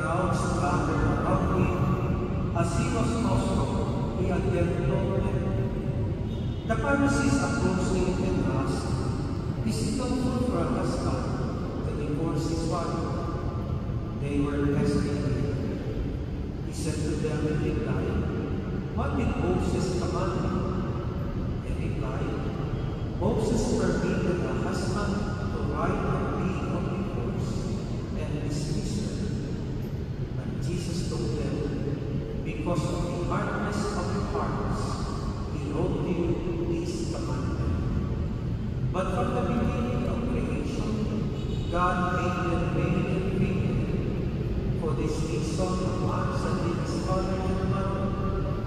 crowds gathered around him. As he was also, he again told them. The Pharisees approached him and asked, "Is it lawful for a husband to divorce his wife?" They were testing him. He said to them in reply, "What did Moses command you?" They replied, "Moses forbidden a husband to write a deed of divorce and dismiss her." But Jesus told them, "Because of the hardness of your hearts, he wrote you this commandment. But from the beginning of creation, God made them male and female. For this reason, a man shall leave his father and mother,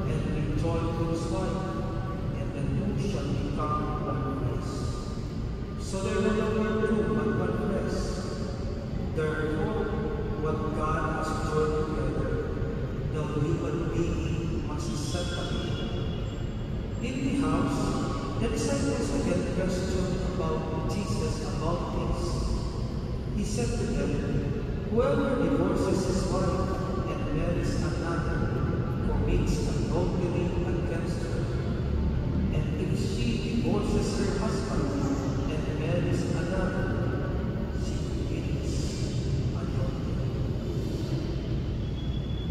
and be joined to his wife, and the two shall become one flesh. So there will no more two, but one flesh. Therefore, what God has joined together, no human being must separate." In the house, the disciples again questioned about Jesus about this. He said to them, "Whoever divorces his wife and marries another commits adultery against her. And if she divorces her husband and marries another, she commits adultery."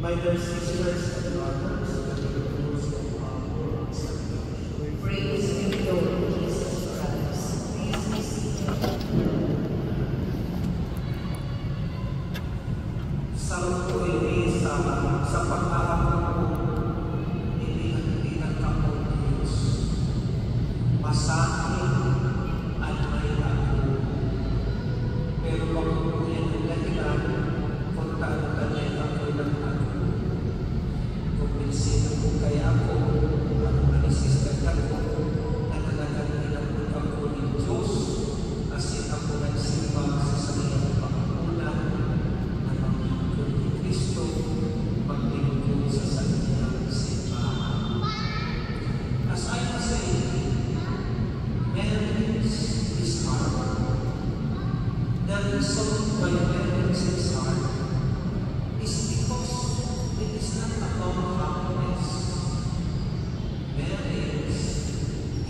My dear sisters and brothers, the rules of our Lord salvation. Praise to you, Lord Jesus Christ. Please be seated. Sa tuwing sa pag-aabot, hindi nagkakot Diyos. Masakit at may ako. Pero pagkukunin ang dahilan kung taon-tanin ako'y nagtago. Kumbinsin ako kaya ako at manisistan ko na talagang inabot ako ng Diyos kasi ako nagsimbang sa sarili pangakulan na maglingkod ni Kristo, maglingkod sa salitang simbahan. As I was saying, marriage is hard. The reason why marriage is hard is because it is not about happiness. Marriage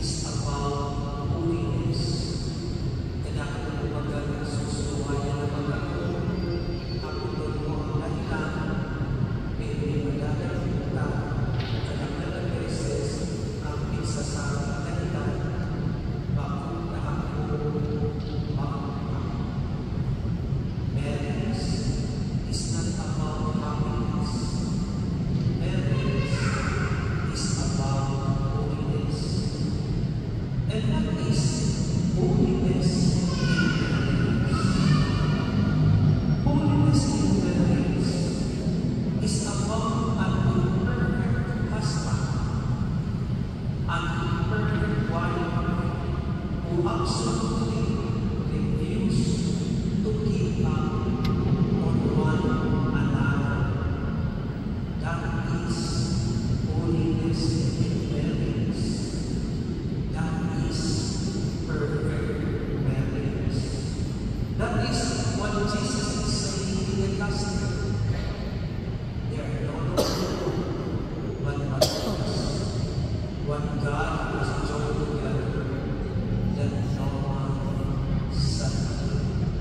is about holiness. Kailangan mo magaling susuwayan na magagawa. Apunan mo ang dahilan, hindi magagaling ka. Kailangan ng beses ang pinsasang dahilan. Bakit na ako makakapag? Marriage is not about happiness. Marriage is about holiness. And what is holiness in marriage? Holiness in marriage is about an imperfect husband, an imperfect wife who absolutely refuse to give up on one another. That is holiness in marriage. That is perfect marriage. That is what Jesus is saying in the gospel. There are no two, but one flesh. What God has joined together, let no one separate.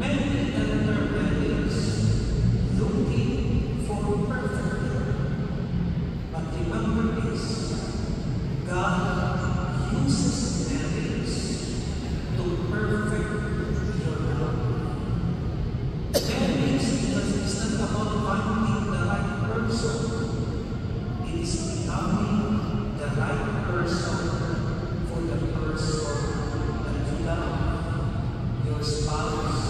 Many enter marriage looking for perfect love. But remember this, God uses marriage to perfect your love. Marriage is not about finding the right person. It is becoming the right person for the person that you love, your spouse.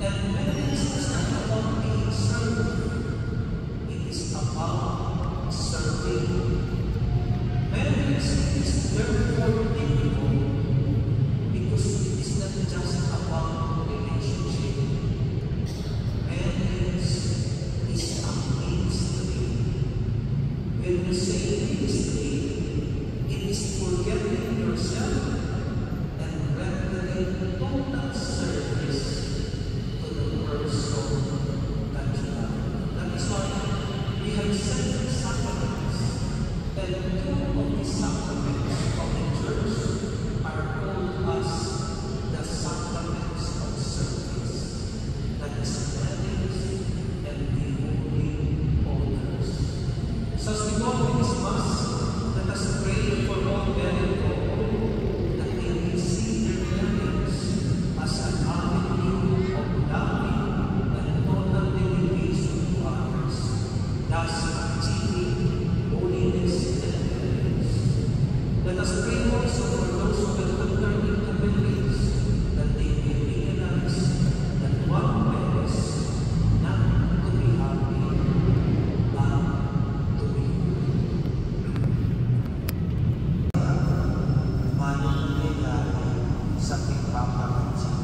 And marriage is not about being served. It is about serving. Marriage is therefore difficult because it is not just about relationship. Marriage is a mystery. When you say mystery, it is forgetting yourself and rendering total service sacraments of the Church are called as the sacraments of service, that is weddings and the holy altars. So as we go to this Mass, let us pray for all married couples that they receive their weddings as an avenue of loving and total dedication to others, thus achieving holiness and happiness. Let us pray also for those who will enter into marriage, that they may realize that one marries not to be happy, but to be manunggayari sa tigpapangansin.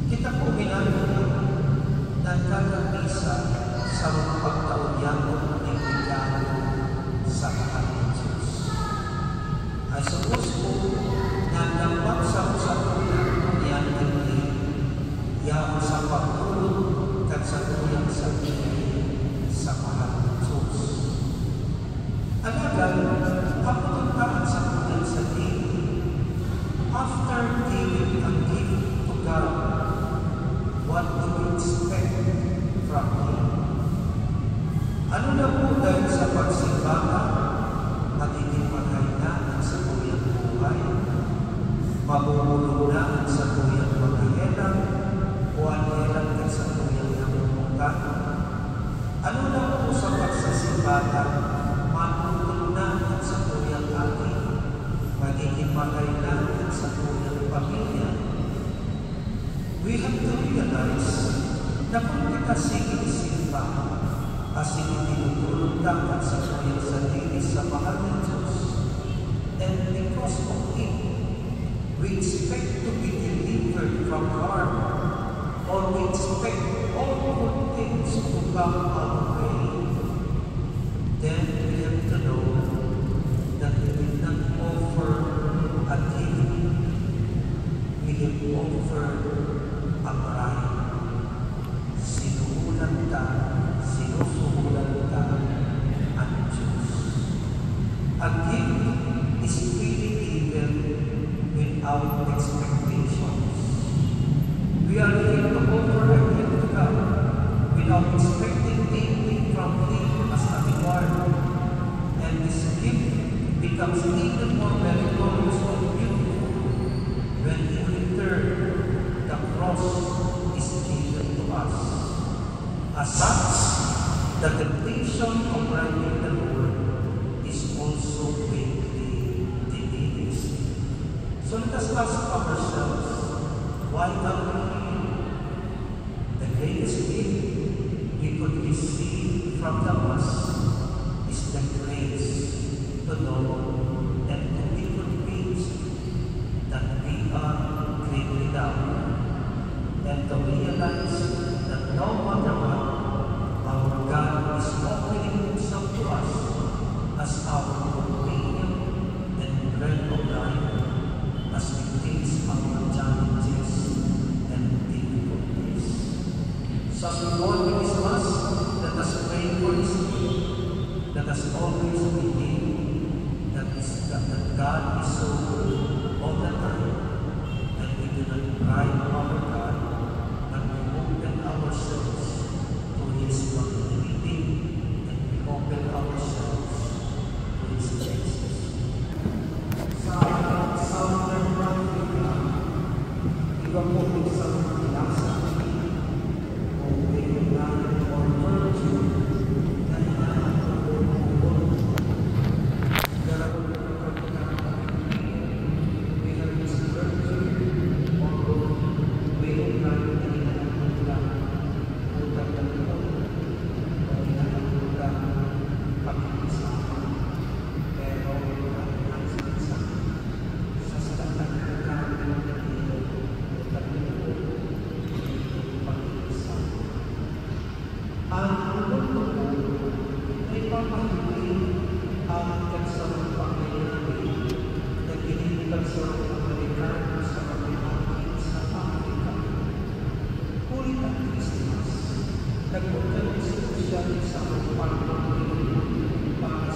Kita po ginagawa ng kada misa sa mga pagkaunyangon ng regalo sa mahal ng Diyos. I suppose po na dapat sa usapunan niyan hindi yaw sa pagtulog at sa tuyang sa sa mahal ng Diyos. Alagal, papuntaan sa tuyang sa after giving a gift to God, what do we expect from Him? Ano na po dahil sa pagsimbahan, magiging maghainaan sa tuyang buhay, mabubulungan sa tuyang paghihelang, o anhelang ka sa tuyang namumukan? Ano na po sa pagsasimbahan, mabubulungan sa tuyang ating, magiging maghainaan sa tuyang pamilya? We have to realize na kung kita simba, kasi tinutulong dapat sa tuyang sarili sa mahal ng Diyos. And because of it, we expect to be delivered from harm, or we expect all good things to come our way. Then we have to know that we will not offer a gift. We have offered a bride. Sinusuhulan ka ang Diyos. A gift is freely given without expectations. We are here to offer a gift to God without expecting anything from Him as a reward. And this gift becomes even more meritorious and beautiful when in return the cross is given to us. As such, the temptation of writing the Lord is also greatly diminished. So let us ask ourselves, why are we here? The greatest gift we could receive from the Mass is the grace to know and to be convinced that we are greatly loved, and to realize that no matter what, our God is offering Himself to us as our companion and bread of life as we face our challenges and difficulties. So as we go into this Mass, let us pray for His gift. Let us always believe that God is so good all the time, and we do not pride our God, but we open ourselves to His leading, and we open ourselves to His Jesus. Sa Southern Africa, iba po isang philosophy o kailangan or virtue na inaatulong Nagpunta siya sa pagpapalagay para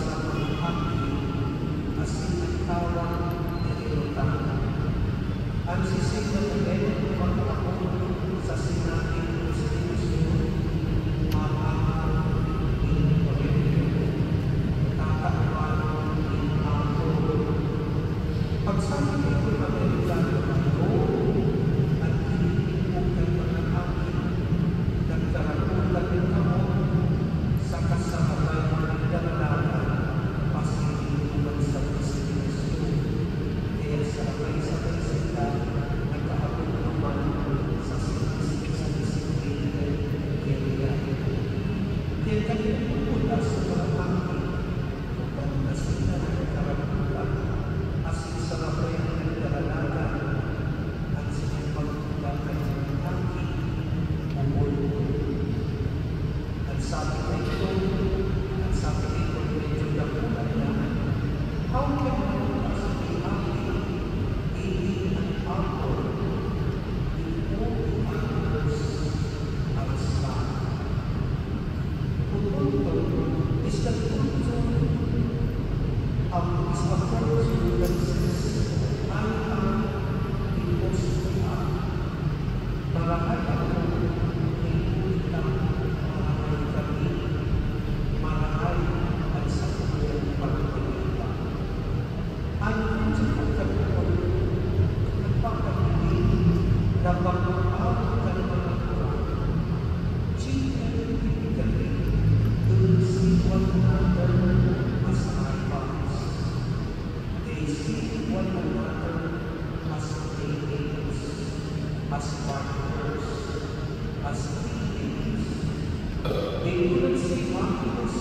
Tinulad si Marcos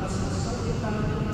as a solitary